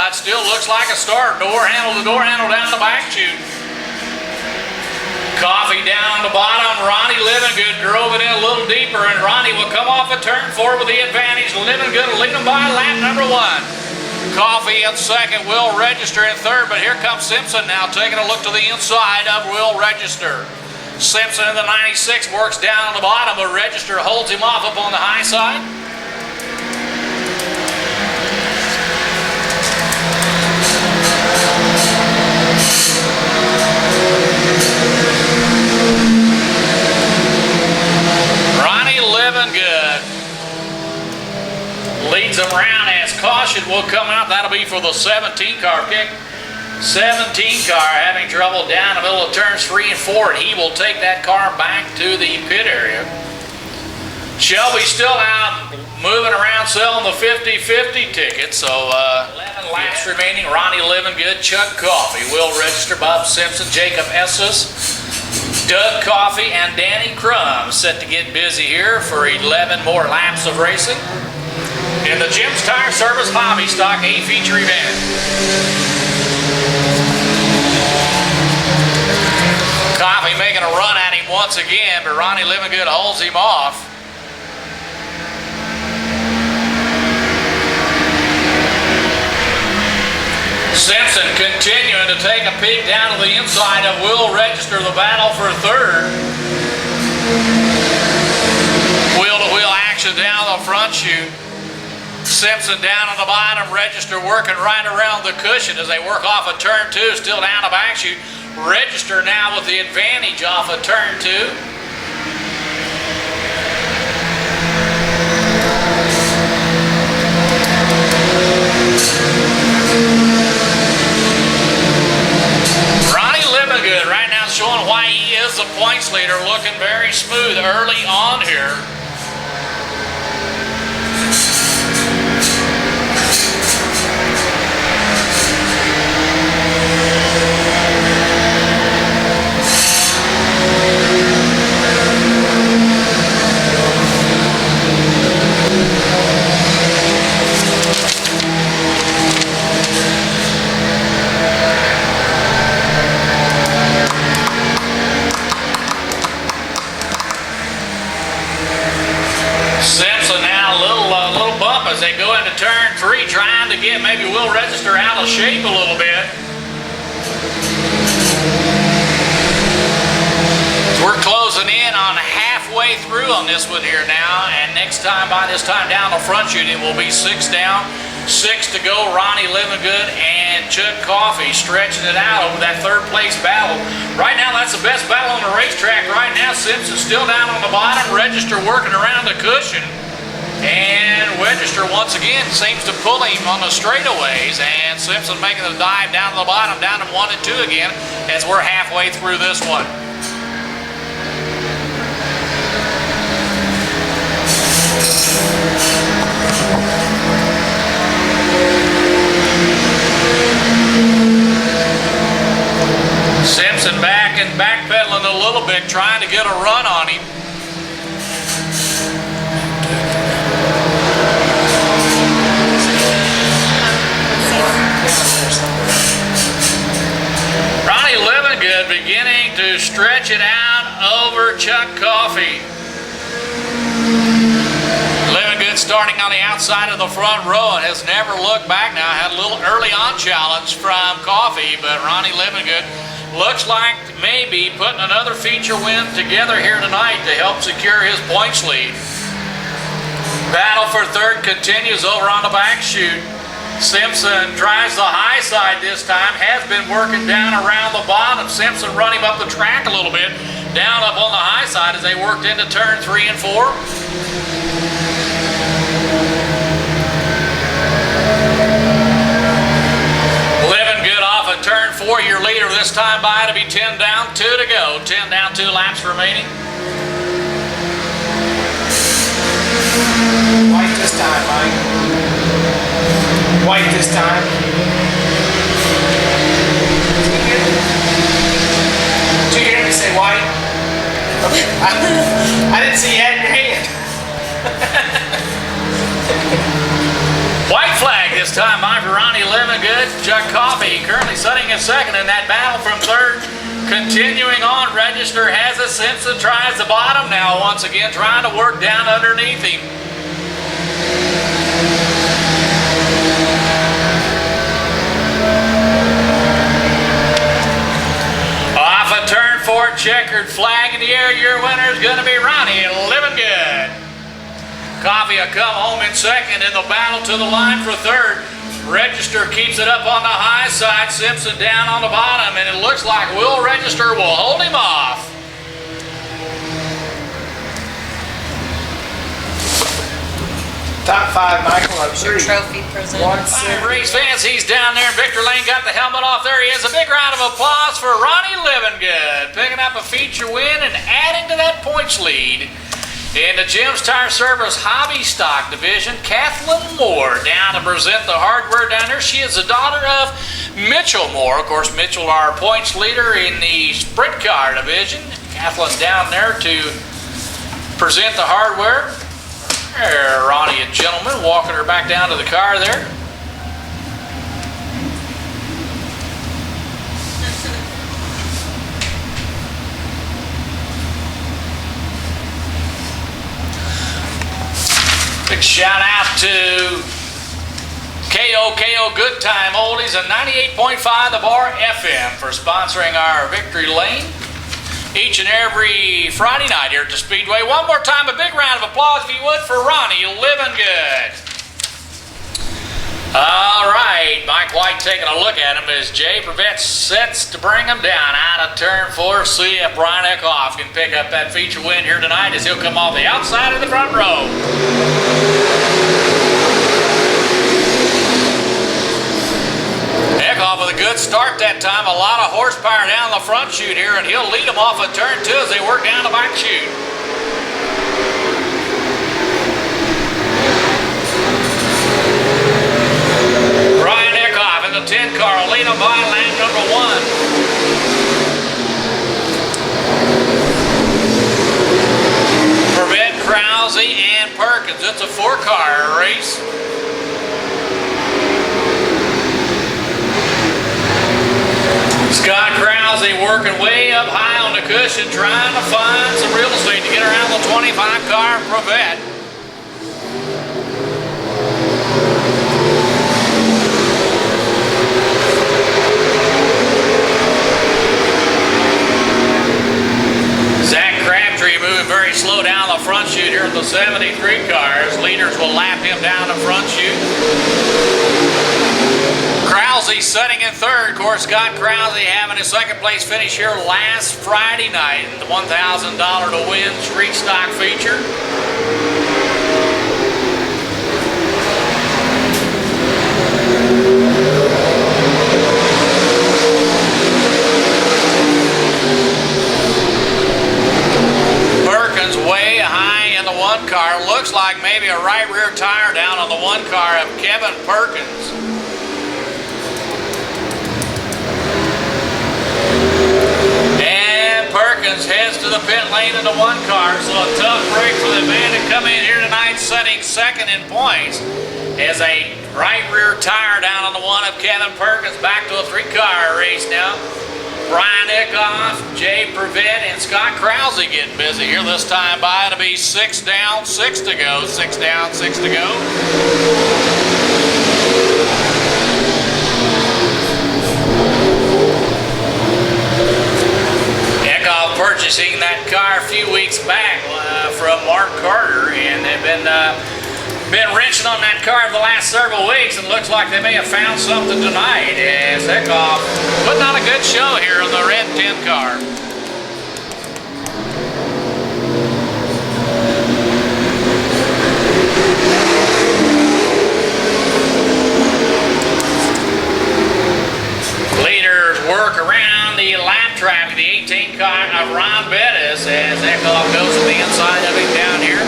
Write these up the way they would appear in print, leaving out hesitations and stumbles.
but still looks like a start. The door handle down the back chute. Coffee down on the bottom. Ronnie Livingood drove it in a little deeper, and Ronnie will come off a turn 4 with the advantage. Livingood will lead him by lap number 1. Coffee in second, Will Register in third, but here comes Simpson now taking a look to the inside of Will Register. Simpson in the 96 works down on the bottom, but Register holds him off up on the high side. Ronnie Livingood leads them around as caution will come out. That'll be for the 17 car kick. 17 car having trouble down the middle of turns 3 and 4, and he will take that car back to the pit area. Shelby still out moving around selling the 50-50 ticket, so 11 laps remaining. Ronnie Livingood, Chuck Coffey, Will Register, Bob Simpson, Jacob Estes, Doug Coffey, and Danny Crum set to get busy here for 11 more laps of racing in the Jim's Tire Service Hobby Stock A feature event. Coffey making a run at him once again, but Ronnie Livingood holds him off. Simpson continuing to take a peek down to the inside of Will Register, the battle for third. Wheel-to-wheel action down the front chute. Simpson down on the bottom, Register working right around the cushion as they work off of turn 2, still down the back chute. Register now with the advantage off of turn 2. Ronnie Livingood right now showing why he is the points leader, looking very smooth early on here. As they go into turn 3, trying to get maybe Will Register out of shape a little bit. So we're closing in on halfway through on this one here now, and next time, by this time down the front chute, it will be 6 down, 6 to go. Ronnie Livingood and Chuck Coffey stretching it out over that third place battle. Right now, that's the best battle on the racetrack right now. Simpson still down on the bottom, Register working around the cushion. And Register once again seems to pull him on the straightaways, and Simpson making the dive down to the bottom, down to 1 and 2 again as we're halfway through this one. Simpson backpedaling a little bit, trying to get a run on him. Ronnie Livingood beginning to stretch it out over Chuck Coffey. Livingood starting on the outside of the front row and has never looked back now. Had a little early on challenge from Coffey, but Ronnie Livingood looks like maybe putting another feature win together here tonight to help secure his points lead. Battle for third continues over on the back chute. Simpson tries the high side this time, has been working down around the bottom. Simpson running up the track a little bit, down up on the high side as they worked into turn 3 and 4. Livingood off of turn 4, your leader this time by to be 10 down, 2 to go. 10 down, 2 laps remaining. White this time, Mike. White this time. Did you hear me say white? Okay. I didn't see you had your hand. White flag this time by Ronnie Livingood. Chuck Coffey currently sitting in second in that battle from third. Continuing on, Register has it. Simpson tries the bottom now once again, trying to work down underneath him. Off a turn 4, checkered flag in the air. Your winner is going to be Ronnie Livingood. Coffey will come home in second in the battle to the line for third. Register keeps it up on the high side, Simpson down on the bottom, and it looks like Will Register will hold him off. Top 5, Michael, on Your 3. trophy present. 1-6. Race fans, he's down there in Victor Lane, got the helmet off. There he is. A big round of applause for Ronnie Livingood, picking up a feature win and adding to that points lead. In the Jim's Tire Service Hobby Stock Division, Kathleen Moore down to present the hardware down there. She is the daughter of Mitchell Moore. Of course, Mitchell, our points leader in the Sprint Car Division. Kathleen down there to present the hardware. There, Ronnie and gentlemen, walking her back down to the car there. Big shout out to KOKO Good Time Oldies and 98.5 The Bar FM for sponsoring our Victory Lane each and every Friday night here at the Speedway. One more time, a big round of applause, if you would, for Ronnie Livingood. All right, Mike White taking a look at him as Jay Prevett sets to bring him down out of turn 4. See if Brian Eckhoff can pick up that feature win here tonight as he'll come off the outside of the front row. Eckhoff with a good start that time. A lot of horsepower down the front chute here, and he'll lead them off of turn 2 as they work down the back chute. Brian Eckhoff in the 10 car will lead them by lap number 1. Prevett, Krause, and Perkins. It's a 4-car race. Scott Krause working way up high on the cushion, trying to find some real estate to get around the 25-car Prevett. Zach Crabtree moving very slow down the front chute here in the 73 cars. Leaders will lap him down the front chute. Krause sitting in third. Of course, Scott Krause having his second place finish here last Friday night in the $1,000 to win street stock feature. Perkins way high in the 1 car. Looks like maybe a right rear tire down on the 1 car of Kevin Perkins. And Perkins heads to the pit lane in the 1 car, so a tough break for the man to come in here tonight, setting second in points as a right rear tire down on the 1 of Kevin Perkins. Back to a 3-car race now. Brian Eckhoff, Jay Prevett, and Scott Krause getting busy here. This time by it'll be 6 down, 6 to go. 6 down, 6 to go. Purchasing that car a few weeks back from Mark Carter, and they've been wrenching on that car for the last several weeks, and looks like they may have found something tonight as Eckhoff putting on a good show here in the red 10 car. Leaders work around the lap traffic, the 18 car of Ron Bettis as Eckhoff goes to the inside of him down here.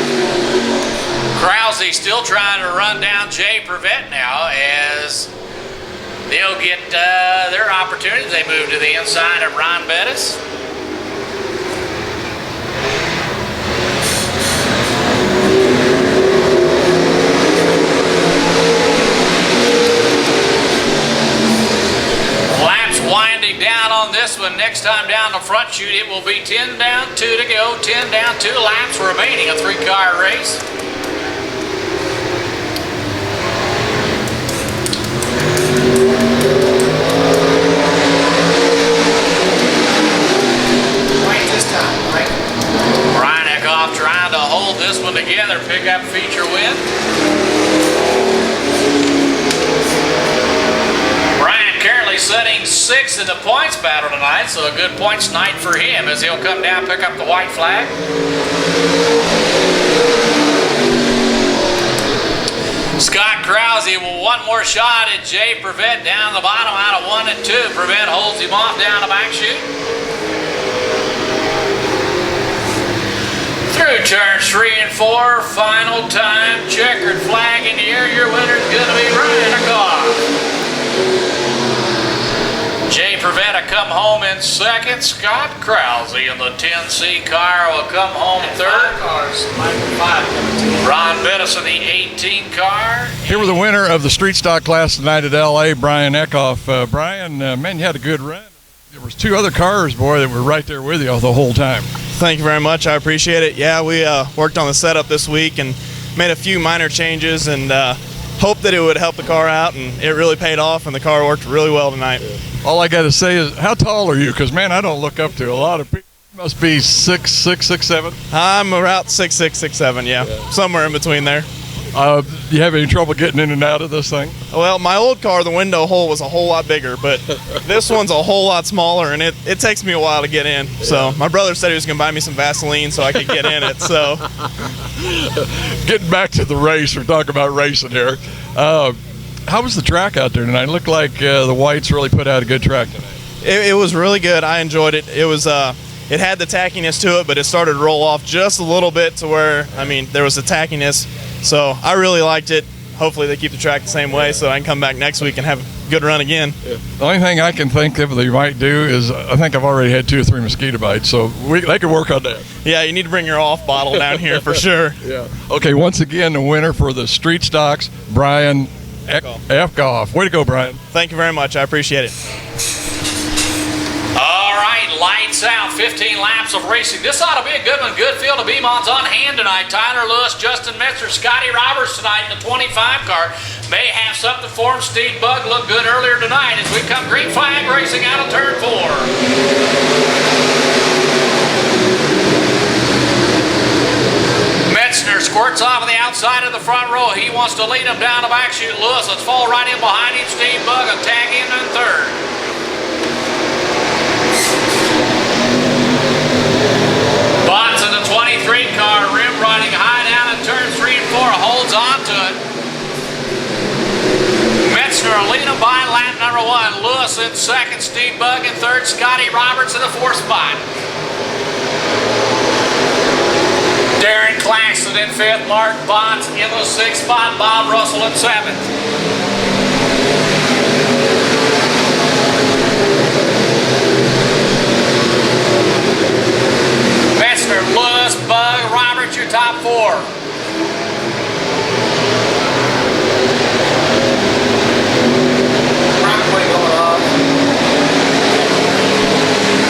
Krause still trying to run down Jay Prevett now as they'll get their opportunities. They move to the inside of Ron Bettis. next time down the front chute, it will be 10 down, 2 to go, 10 down, 2 laps remaining, a 3-car race. Right this time, right? Brian Eckhoff trying to hold this one together, pick up feature win. Brian currently setting 6th in the points battle tonight, so a good points night for him as he'll come down, pick up the white flag. Scott Krause with one more shot at Jay Prevett down the bottom out of 1 and 2. Prevett holds him off down the back chute. Through turns 3 and 4, final time, checkered flag in the air. Your winner's going to be Brian Eckhoff. Jay Prevett come home in 2nd. Scott Krause in the 10C car will come home 3rd. Cars, 5 Ron Bettis in the 18 car. Here with the winner of the street stock class tonight at LA, Brian Eckhoff. Brian, man, you had a good run. There was 2 other cars, boy, that were right there with you the whole time. Thank you very much. I appreciate it. Yeah, we worked on the setup this week and made a few minor changes and hoped that it would help the car out, and it really paid off, and the car worked really well tonight. All I got to say is, how tall are you? Because, man, I don't look up to a lot of people. You must be 6'6", 6'7". I'm about 6'6", 6'7", yeah, somewhere in between there. Do you have any trouble getting in and out of this thing? Well, my old car, the window hole was a whole lot bigger, but this one's a whole lot smaller, and it takes me a while to get in. So my brother said he was going to buy me some Vaseline so I could get in it. So Getting back to the race, we're talking about racing here. How was the track out there tonight? It looked like the whites really put out a good track tonight. it was really good. I enjoyed it. It was it had the tackiness to it, but it started to roll off just a little bit to where, I mean, there was a tackiness. So I really liked it. Hopefully they keep the track the same way so I can come back next week and have a good run again. The only thing I can think of they might do is I think I've already had 2 or 3 mosquito bites, so they could work on that. Yeah, you need to bring your off bottle down here for sure. Yeah. Okay, once again, the winner for the street stocks, Brian Eckhoff. Way to go, Brian. Thank you very much. I appreciate it. All right, lights out, 15 laps of racing. This ought to be a good one. Good field of B-Mons on hand tonight. Tyler Lewis, Justin Metzer, Scotty Roberts tonight in the 25 car. May have something for him. Steve Bugg looked good earlier tonight as we come green flag racing out of turn 4. Metzner squirts off of the outside of the front row. He wants to lead him down the back chute. Lewis, let's fall right in behind him. Steve Bugg will tag in 3rd. Bonds in the 23 car, rim riding high down in turn 3 and 4, holds on to it. Metzner will lead him by lap number 1. Lewis in 2nd, Steve Bugg in 3rd, Scotty Roberts in the 4th spot. Darren Claxton in 5th, Mark Bonds in the 6th spot, Bob Russell in 7th. Metzner, Lewis, Bugg, Roberts, your top 4. Brockway going off.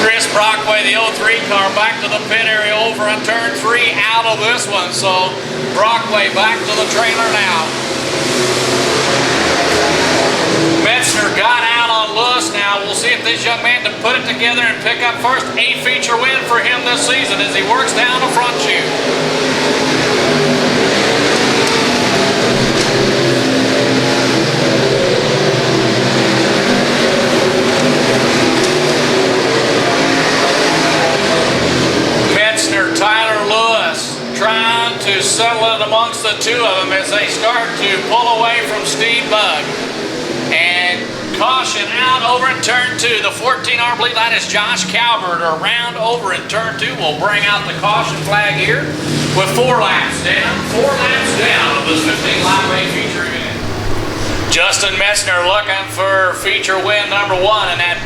Chris Brockway, the 03 car, back to the pit area over on turn 3 out of this one. So Brockway back to the trailer now. Metzner got out on Lewis now. We'll see if this young man can put it together and pick up first a feature win for him this season as he works down the front chute. Metzner, Tyler Lewis trying to settle it amongst the 2 of them as they start to pull away from Steve Bugg. And caution out over in turn 2. The 14R, believe that is Josh Calvert, around over in turn 2. We'll bring out the caution flag here with 4 laps down. 4 laps down of this 15-lap race feature event. Justin Metzner looking for feature win number 1 in that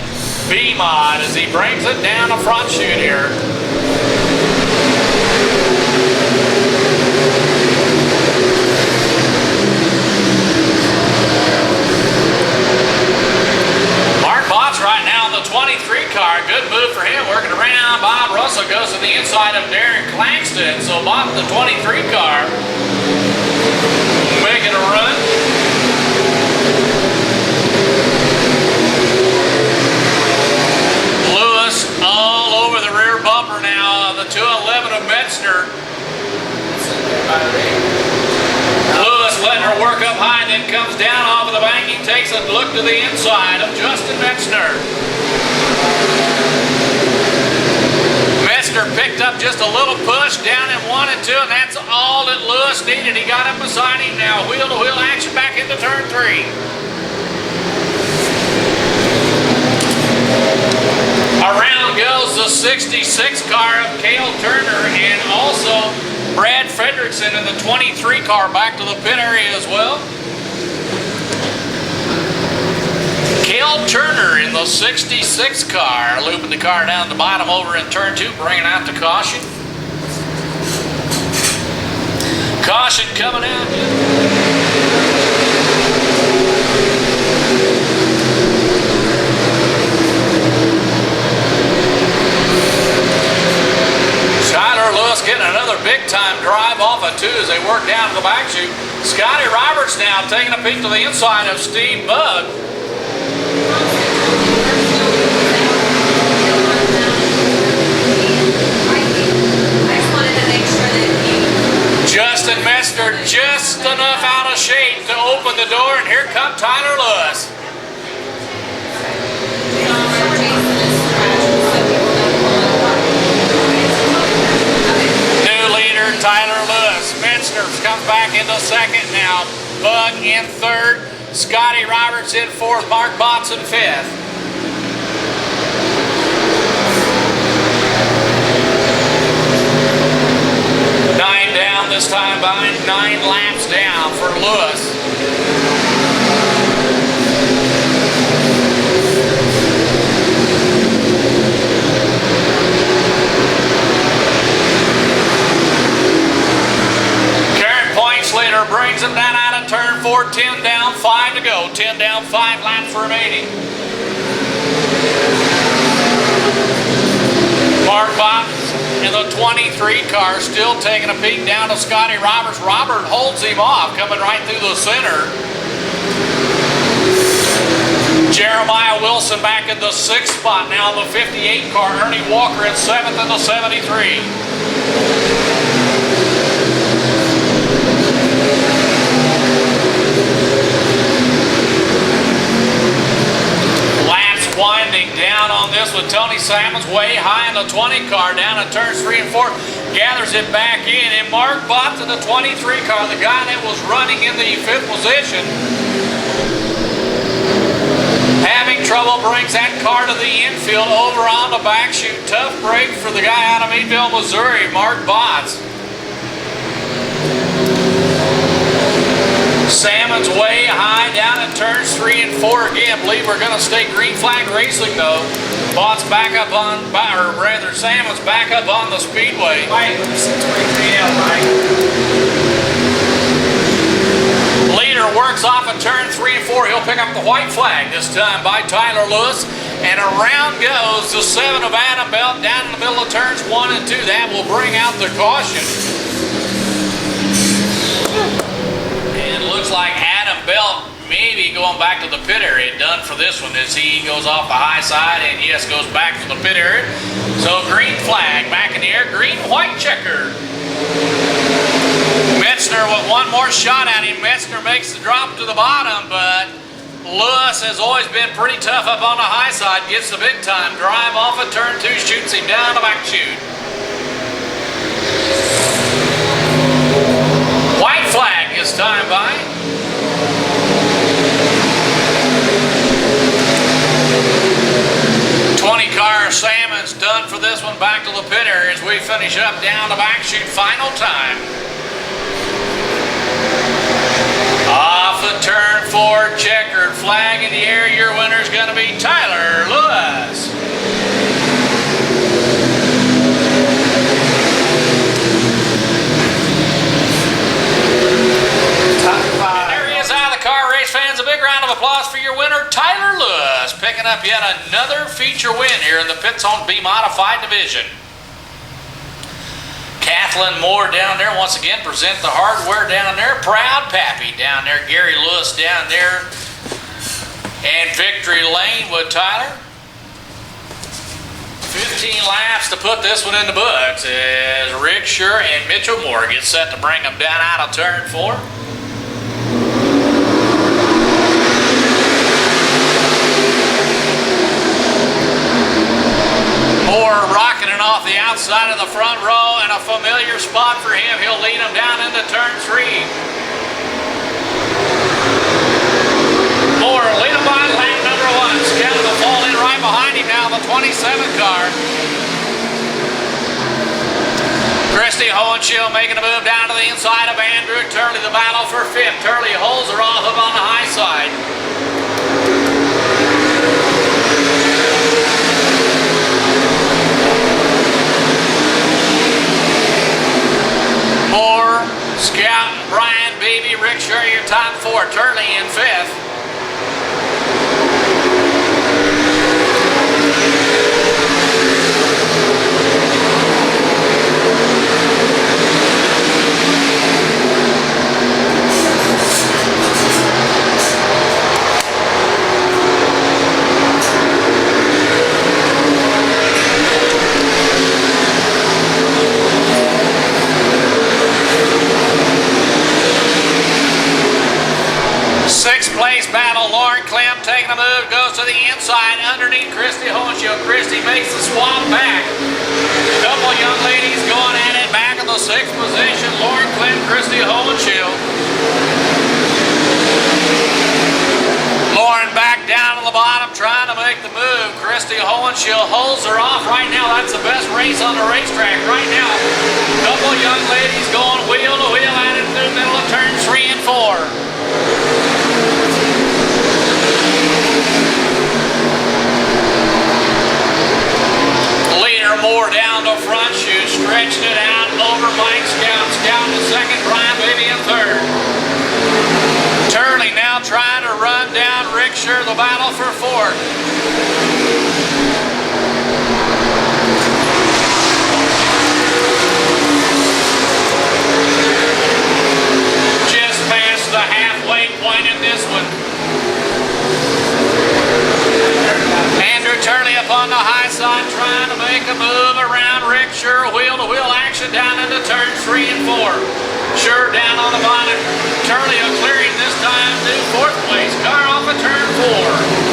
B-Mod as he brings it down the front chute here. Right now in the 23 car, good move for the inside of Darren Claxton. So Bob, the 23 car, making a run. Lewis all over the rear bumper now. The 211 of Metzner. Lewis letting her work up high, then comes down off of the banking, takes a look to the inside of Justin Metzner. Metzner picked up just a little push down in 1 and 2, and that's all that Lewis needed. He got up beside him now. Wheel-to-wheel action back into turn 3. Around goes the 66 car of Cale Turner, and also Brad Fredrickson in the 23 car back to the pit area as well. Cale Turner in the 66 car, looping the car down the bottom over in turn 2, bringing out the caution. Caution coming out. Tyler Lewis getting another big-time drive off of 2 as they work down to the back chute. Scotty Roberts now taking a peek to the inside of Steve Bugg. Justin Metzner just enough out of shape to open the door, and here comes Tyler Lewis. Tyler Lewis. Metzner comes back into second now. Bug in third. Scotty Roberts in fourth. Mark Botts in fifth. Nine down this time by 9 laps down for Lewis. Leader brings him down out of turn 4, 10 down, 5 to go. 10 down, 5 laps remaining. Mark Botts in the 23 car still taking a peek down to Scotty Roberts. Robert holds him off, coming right through the center. Jeremiah Wilson back in the 6th spot now in the 58 car. Ernie Walker in 7th in the 73. Winding down on this with Tony Salmons way high in the 20 car, down at turns 3 and 4, gathers it back in, and Mark Botts in the 23 car, the guy that was running in the 5th position, having trouble, brings that car to the infield over on the back chute. Tough break for the guy out of Meadville, Missouri, Mark Botts. Salmon's way high down in turns 3 and 4 again. Believe we're going to stay green flag racing though. Botts back up on, or rather Salmon's back up on the speedway. Mike, let me see 23 out, Mike. Leader works off of turn 3 and 4. He'll pick up the white flag this time by Tyler Lewis. And around goes the 7 of Adam Belt down in the middle of turns 1 and 2. That will bring out the caution. Looks like Adam Belt maybe going back to the pit area, done for this one as he goes off the high side and yes, goes back to the pit area. So green flag back in the air, green white checker. Metzner with one more shot at him. Metzner makes the drop to the bottom, but Lewis has always been pretty tough up on the high side, gets the big time drive off of turn 2, shoots him down the back chute. White flag is time by. Car Salmon's done for this one, back to the pit area as we finish up down the back chute, final time. Off of turn 4, checkered flag in the air. Your winner's going to be Tyler Lewis. Fans, a big round of applause for your winner, Tyler Lewis, picking up yet another feature win here in the Pits on B Modified division. Athlon Moore down there. Once again, present the hardware down there. Proud Pappy down there. Gary Lewis down there. And Victory Lane with Tyler. 15 laps to put this one in the books as Rick Shure and Mitchell Moore get set to bring them down out of turn 4. Moore rocketing off the outside of the front row, and a familiar spot for him. He'll lead them down into turn 3. Moore lead them by lap number 1. Scout will fall in right behind him now, the 27 car. Christy Hohenschild making a move down to the inside of Andrew Turley. The battle for 5th. Turley holds her off up on the high side. Moore, Scout, Brian, Beebe, Rick Shure, your top 4. Turley in 5th. Sixth place battle, Lauren Clem taking a move, goes to the inside underneath Christy Hohenschild. Christy makes the swap back. Couple young ladies going at it back in the 6th position. Lauren Clem, Christy Hohenschild. Lauren back down to the bottom trying to make the move. Christy Hohenschild holds her off right now. That's the best race on the racetrack right now. Couple young ladies going wheel to wheel at it through the middle of turns 3 and 4. Leader Moore down the front shoe, stretching it out over Mike Scout. Scout in 2nd, Brian Beebe in 3rd. Turley now trying to run down Rick Shure, the battle for 4th. Just past the halfway point in this one. Andrew Turley up on the high side trying to make a move around Rick Shure. Wheel-to-wheel action down into turns 3 and 4. Shure down on the bottom. Turley clearing this time to 4th place. Car off of turn 4.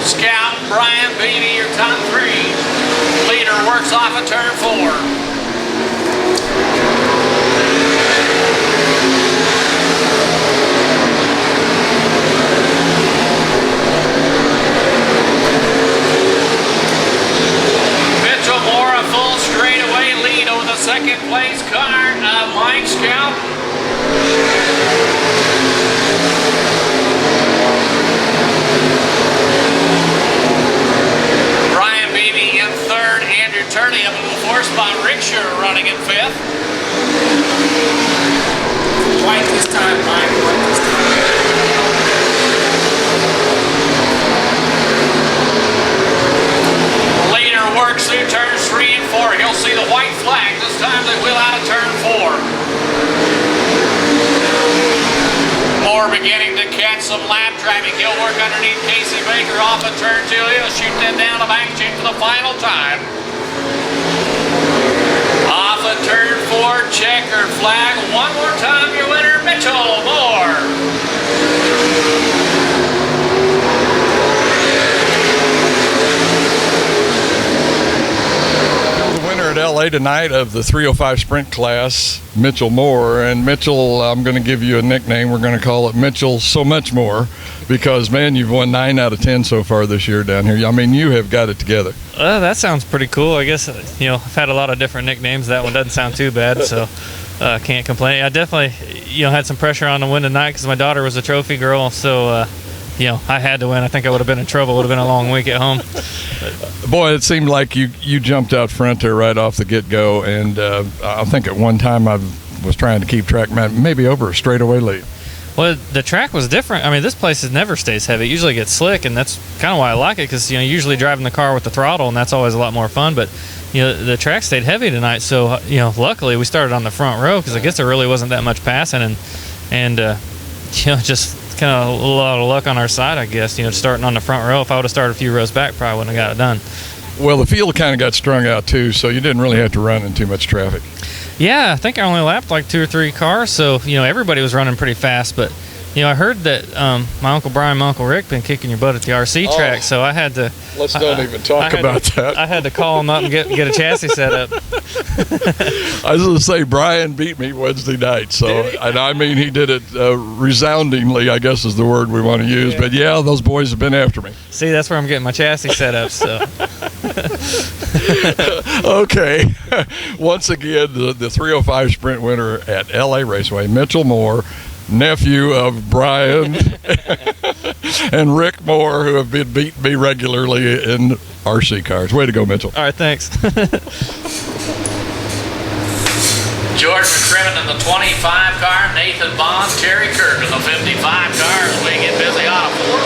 Scout, Brian Beebe, your top 3. Leader works off of turn 4. Mitchell Moore, a full straightaway lead over the 2nd place car of Mike Scout. Turley up in the 4th spot. Rick Shure running in 5th. White this time, Mike. White this time. Leader works through turns 3 and 4. He'll see the white flag. This time they wheel out of turn 4. Moore beginning to catch some lap traffic. He'll work underneath Casey Baker off of turn 2. He'll shoot them down the back chute for the final time. Off of turn 4, checkered flag. One more time, your winner, Mitchell Moore. The winner at LA tonight of the 305 sprint class, Mitchell Moore. And Mitchell, I'm going to give you a nickname. We're going to call it Mitchell So Much More, because, man, you've won 9 out of 10 so far this year down here. I mean, you have got it together. That sounds pretty cool. I guess, I've had a lot of different nicknames. That one doesn't sound too bad, so can't complain. I definitely, had some pressure on the win tonight because my daughter was a trophy girl, so I had to win. I think I would have been in trouble. It would have been a long week at home. Boy, it seemed like you jumped out front there right off the get-go, and I think at one time I was trying to keep track, maybe over a straightaway lead. Well, the track was different. I mean, this place never stays heavy. It usually gets slick, and that's kind of why I like it, because usually driving the car with the throttle, and that's always a lot more fun. But the track stayed heavy tonight, so luckily we started on the front row, because I guess there really wasn't that much passing, and just kind of a lot of luck on our side, I guess. Starting on the front row. If I would have started a few rows back, probably wouldn't have got it done. Well, the field kind of got strung out too, so you didn't really have to run in too much traffic. Yeah, I think I only lapped like 2 or 3 cars, so everybody was running pretty fast. But I heard that my Uncle Brian, my Uncle Rick, been kicking your butt at the RC track, so I had to. Let's don't even talk about that. I had to call him up and get a chassis set up. I was going to say Brian beat me Wednesday night, so and I mean he did it resoundingly, I guess is the word we want to use. Yeah. But yeah, those boys have been after me. See, that's where I'm getting my chassis set up. So. Okay, once again, the 305 Sprint winner at LA Raceway, Mitchell Moore, nephew of Brian and Rick Moore, who have been beating me regularly in RC cars. Way to go, Mitchell. All right, thanks. George McCrimmon in the 25 car, Nathan Bond, Terry Kirk in the 55 car as we get busy on a 4.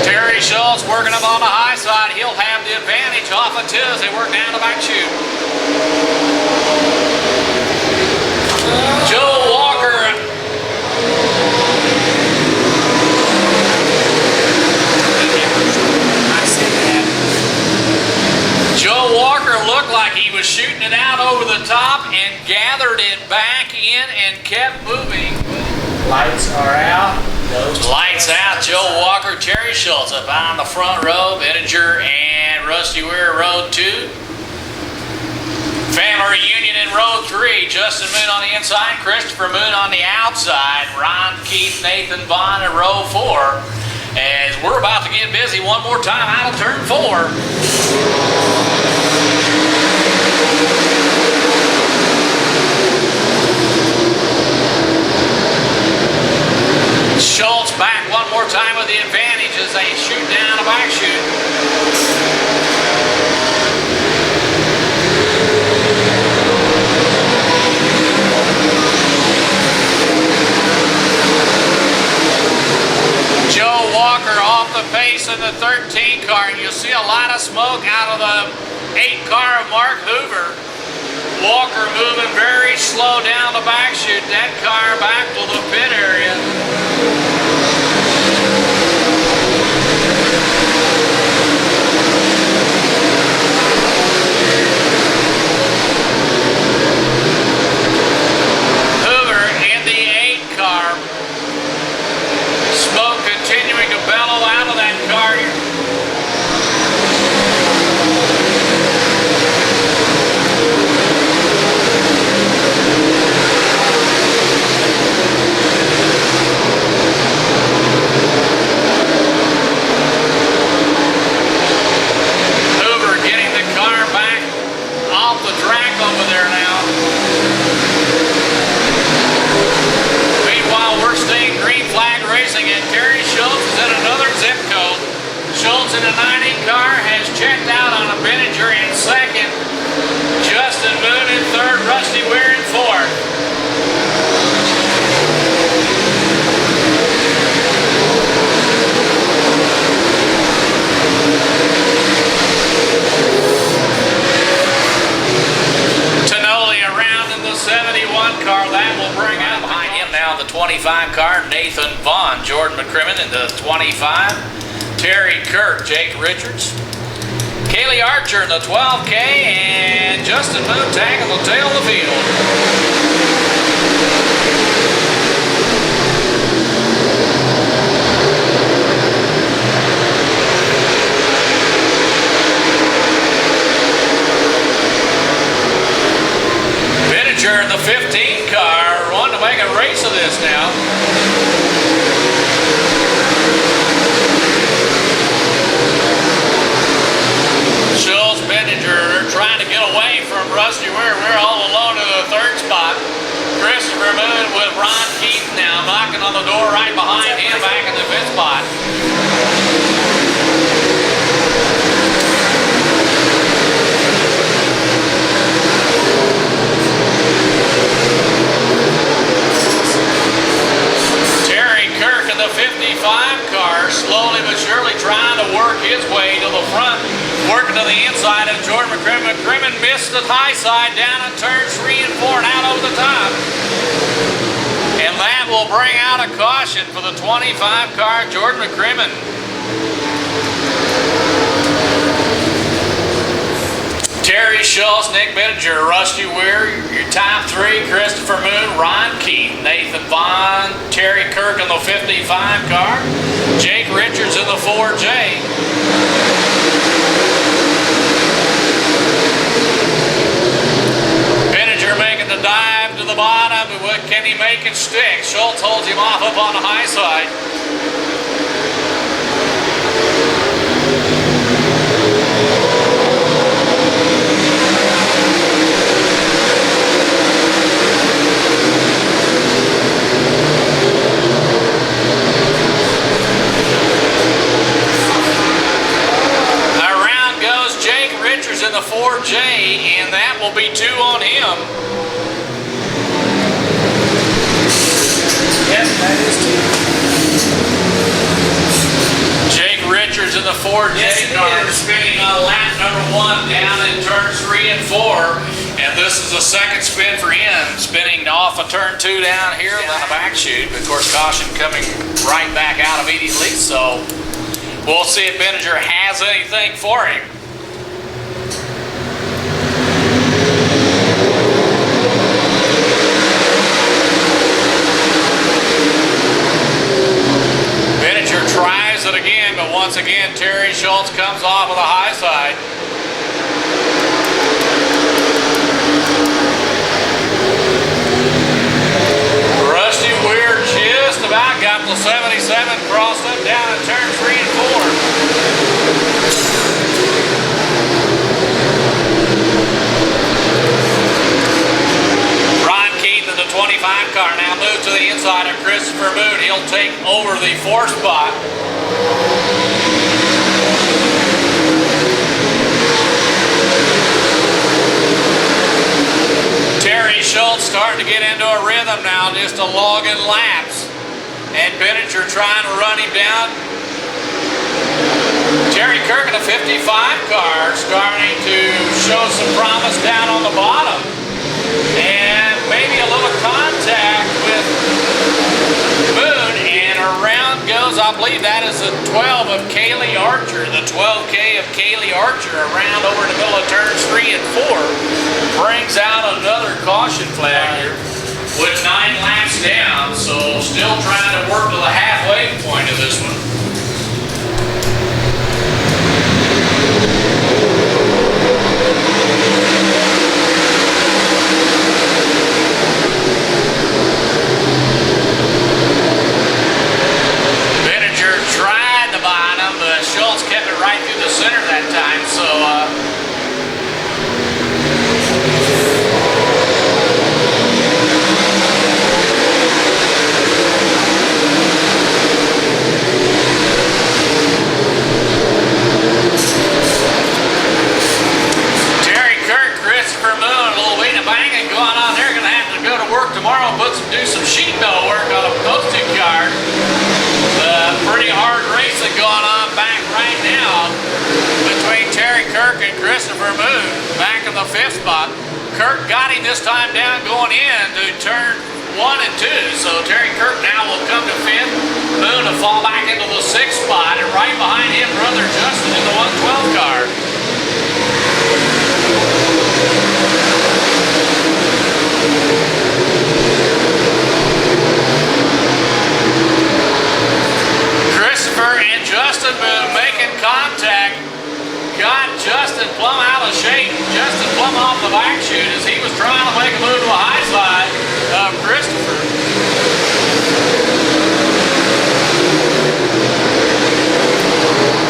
Terry Schultz working up on the high side. He'll have the advantage off of 2 as they work down the back chute. Joe Walker. Joe Walker looked like he was shooting it out over the top and gathered it back in and kept moving. Lights are out. Lights out. Joe Walker, Terry Schultz up on the front row. Bettinger and Rusty Weir, row 2. Family reunion in row 3. Justin Moon on the inside, Christopher Moon on the outside. Ron Keith, Nathan Vaughn in row 4. As we're about to get busy one more time out of turn 4. Schultz back one more time with the advantage as they shoot down a back chute. Joe Walker off the pace in the 13 car, and you'll see a lot of smoke out of the 8 car of Mark Hoover. Walker moving very slow down the back chute. That car back to the pit area. Hoover in the 8 car. Smoke continuing to bellow out of that car. Hoover getting the car back off the track over there now. Meanwhile, we're staying green flag racing, and Terry Schultz is in another zip code. Schultz in a 90 car has checked out on a Bettinger in 2nd. Justin Moon in 3rd. Rusty Weir in 4th. Tonoli around in the 71 car. That will bring out behind him now the 25 car, Nathan Vaughn. Jordan McCrimmon in the 25. Terry Kirk, Jake Richards. Kaylee Archer in the 12K, and Justin Moon tagging the tail of the field. Bettinger in the 15 car, wanting to make a race of this now. Schultz, Bettinger trying to get away from Rusty Weir. We're all alone in the 3rd spot. door right behind him back in the fifth spot. Terry Kirk in the 55 car, slowly but surely trying to work his way to the front, working to the inside of Jordan McCrimmon. McCrimmon missed the high side down on turns 3 and 4 and out over the top. And that will bring out a caution for the 25 car, Jordan McCrimmon. Terry Schultz, Nick Bittinger, Rusty Weir, your top 3, Christopher Moon, Ron Keith, Nathan Vaughn, Terry Kirk in the 55 car, Jake Richards in the 4J. Bittinger making the dive to the bottom, but what can he make it stick? Schultz holds him off up on the high side. In the 4J, and that will be 2 on him. Yep, that is 2. Jake Richards in the 4J car, spinning on lap number 1 down in turns 3 and 4, and this is the second spin for him, spinning off of turn 2 down here on the back chute. Of course, caution coming right back out immediately, so we'll see if Bittinger has anything for him. Tries it again, but once again Terry Schultz comes off with a high side. Rusty Weir just about got the 77, crossed up down in turn 3 and 4. Ron Keith in the 25 car now moves to the inside of Christopher Moon. He'll take over the 4th spot. Terry Schultz starting to get into a rhythm now, just a logging laps. And Bittinger trying to run him down. Terry Kirk in a 55 car starting to show some promise down on the bottom. And maybe a little contact with Moon, and around goes, I believe that is the 12 of Kaylee Archer, the 12K of Kaylee Archer, around over the middle of turns 3 and 4, brings out another caution flag here with 9 laps down, so still trying to work to the halfway point of this one. Tried the bottom, but Schultz kept it right through the center that time, so Terry Kirk, Christopher Moon, a little wing and banging going on. They're going to have to go to work tomorrow and do some sheet metal work on those 2 cars. Pretty hard racing going on back right now between Terry Kirk and Christopher Moon back in the 5th spot. Kirk got him this time down going in to turn 1 and 2, so Terry Kirk now will come to 5th. Moon will fall back into the 6th spot, and right behind him, brother Justin in the 112 car. Christopher and Justin Moon making contact. Got Justin plumb out of shape. Justin plumb off the back chute as he was trying to make a move to the high side of Christopher.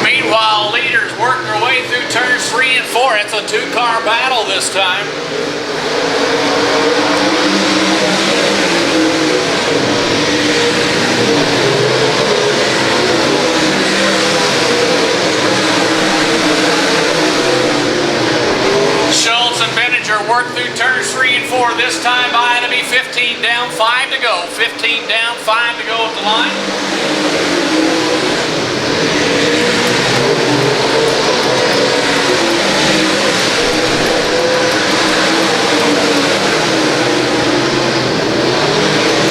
Meanwhile, leaders work their way through turns 3 and 4. It's a 2-car battle this time. 14 down, 5 to go at the line.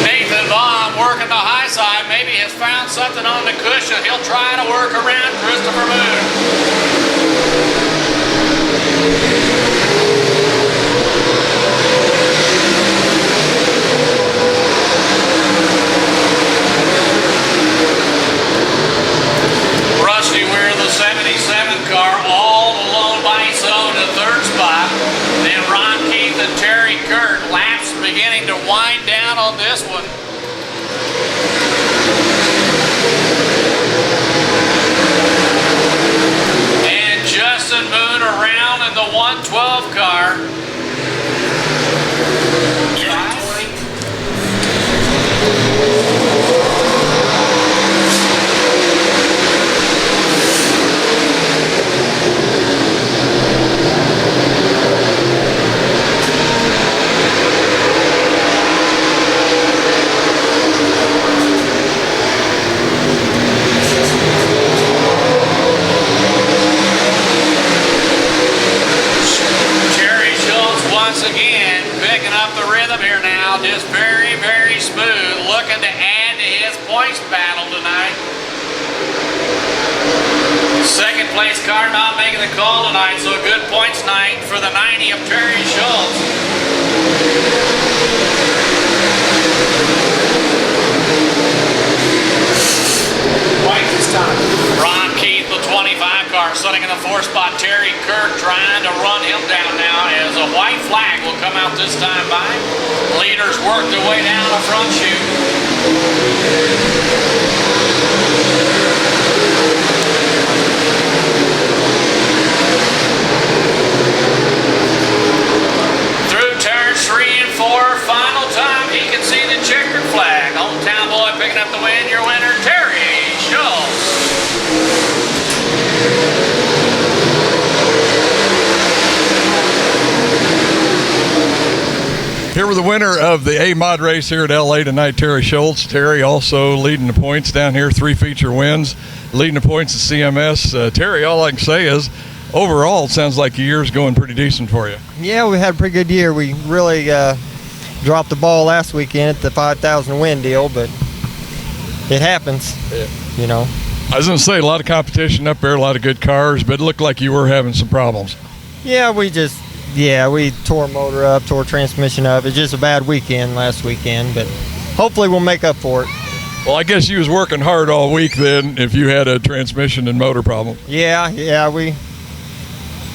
Nathan Baum working the high side, maybe has found something on the cushion. He'll try to work around Christopher Moon. Rusty Weir, the 77 car, all alone by his own in third spot. Then Ron Keith and Terry Kurt, laps beginning to wind down on this one. And Justin Moon around in the 112 car. Once again, picking up the rhythm here now, just very, very smooth, looking to add to his points battle tonight. Second place car not making the call tonight, so a good points night for the 90 of Terry Schultz. White this time. Ron Keith, the 25 car, sitting in the 4 spot. Terry Kirk trying to run him down now as a white flag will come out this time by. Leaders work their way down the front chute. Through turns 3 and 4, final time he can see the checkered flag. Hometown boy picking up the win, your winner, Terry Schultz. Here with the winner of the A-Mod race here at LA tonight, Terry Schultz. Terry also leading the points down here, 3 feature wins, leading the points at CMS. Terry, all I can say is, overall, it sounds like your year's going pretty decent for you. Yeah, we had a pretty good year. We really dropped the ball last weekend at the 5,000 win deal, but it happens, you know. I was going to say, a lot of competition up there, a lot of good cars, but it looked like you were having some problems. Yeah, we tore motor up, tore transmission up. It's just a bad weekend last weekend, but hopefully we'll make up for it. Well, I guess you was working hard all week then if you had a transmission and motor problem. Yeah, we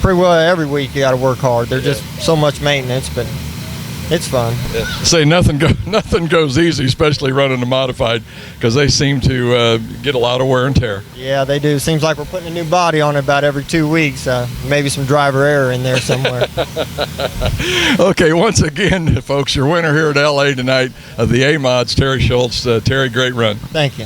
pretty well every week you got to work hard. There's just so much maintenance, but it's fun. Say nothing goes easy, especially running a modified, because they seem to get a lot of wear and tear. Yeah, they do. Seems like we're putting a new body on it about every 2 weeks. Maybe some driver error in there somewhere. Okay, once again, folks, your winner here at LA tonight of the A-Mods, Terry Schultz. Terry, great run. Thank you.